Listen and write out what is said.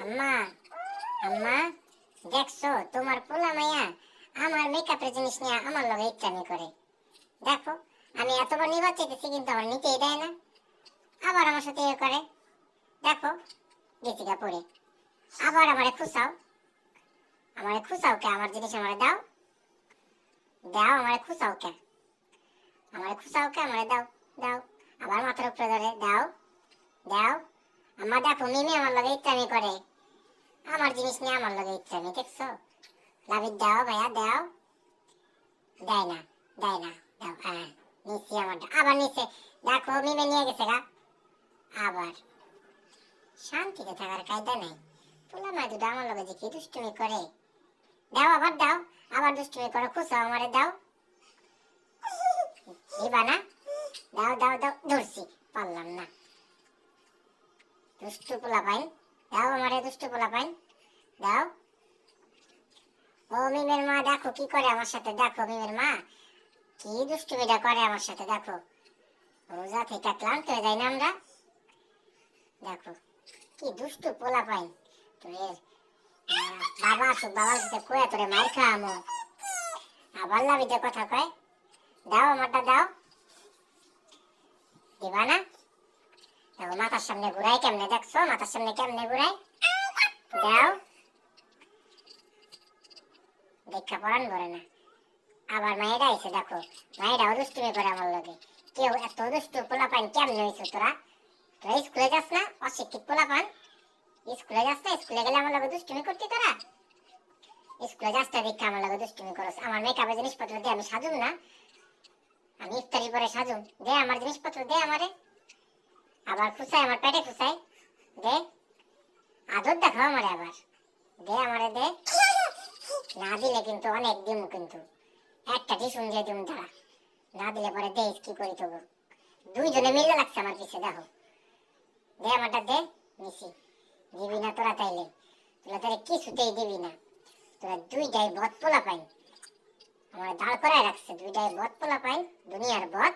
আম্মা আম্মা দেখছো তোমার পোলা মাইয়া আমার মেকআপের জিনিস নিয়ে আমার লগে ইচ্ছামি করে। দেখো আমি এতবার নিবার চাইতেছি কিন্তু আমার নিতেই দেয় না, আবার আমার সাথে এ করে। দেখো গেছিগা পরে আবার আমারে খুসাও কে আমার জিনিস আমারে দাও দাও, আমারে খুসাও কে আমারে দাও দাও, আবার মাথার উপরে ধরে দাও দাও। আম্মা দেখো মিমি আমার লগে ইচ্ছামি করে, আমার জিনিস নিয়ে আমার লগে ইচ্ছামি, দেখছো? লাভিত দাও ভাইয়া দাও, দেয় না দেয় না, দাও হ্যাঁ নিচ্ছি আমারটা, আবার নিচ্ছে। দেখো মিমে নিয়ে গেছে গা আবার। শান্তিতে থাকার কায়দা নাই, পোলা মাই দুটো আমার লগে যে কি দুষ্টুমি করে। দাও আবার দাও, আবার দুষ্টুমি করে, খুশো আমারে দাও, দিবা না? দাও দাও দাও, ধরছি পারলাম না। দুষ্টু পোলা পাইন, দাও আমারে দুষ্টু পোলা পাইন দাও। ও মিমের মা দেখো কি করে আমার সাথে, দেখো মিমের মা কি দুষ্টুমিটা করে আমার সাথে, দেখো রোজা থেকে ক্লান্ত হয়ে যাই না আমরা। দেখো কি দুষ্টু পোলা পাইন তোর, বাবা আসুক, বাবার সাথে কয়ে তোরে মার খাওয়ামো, আবার লাভিতে কথা কয়। দাও আমারটা দাও, দিবা না? দেখো মাথার সামনে ঘুরাই কেমনে, দেখছো মাথার সামনে কেমনে ঘুরাই, দাও। দেখা পড়ান করে না, আবার মায়েরা এসে দেখো মায়েরাও দুষ্টুমি করে আমার লগে। কেউ এত দুষ্টু পোলা পান কেমনে হয়েছে তোরা? তোরা স্কুলে যাস না, অশিক্ষিত পোলা পান, স্কুলে যাস না? স্কুলে গেলে আমার লগে দুষ্টুমি করতি তোরা? স্কুলে যাস না দেখে আমার লগে দুষ্টুমি করস। আমার মেকআপের জিনিসপত্র দিয়ে আমি সাজুম না, আমি ইফতারি পরে সাজুম, দে আমার জিনিসপত্র দে আমারে। আবার খুসাই আমার পেটে খুসাই, দে আদর দেখাও আমারে, আবার দে আমারে দে। না দিলে কিন্তু অনেক দিম, কিন্তু একটা টিসুন দিয়ে দিম তারা, না দিলে পরে দে কি করি তবু। দুইজনে মিলে লাগছে আমার পিছে, দেখো দে আমারটা দে, নিছি। দিবি না তোরা তাইলে, তোরা তাহলে কিছুতেই দিবি না, তোরা দুইটাই বদ পোলা পাইন, আমার দাঁড় করায় রাখছে, দুইটাই বদ পোলা পাইন, দুনিয়ার বদ।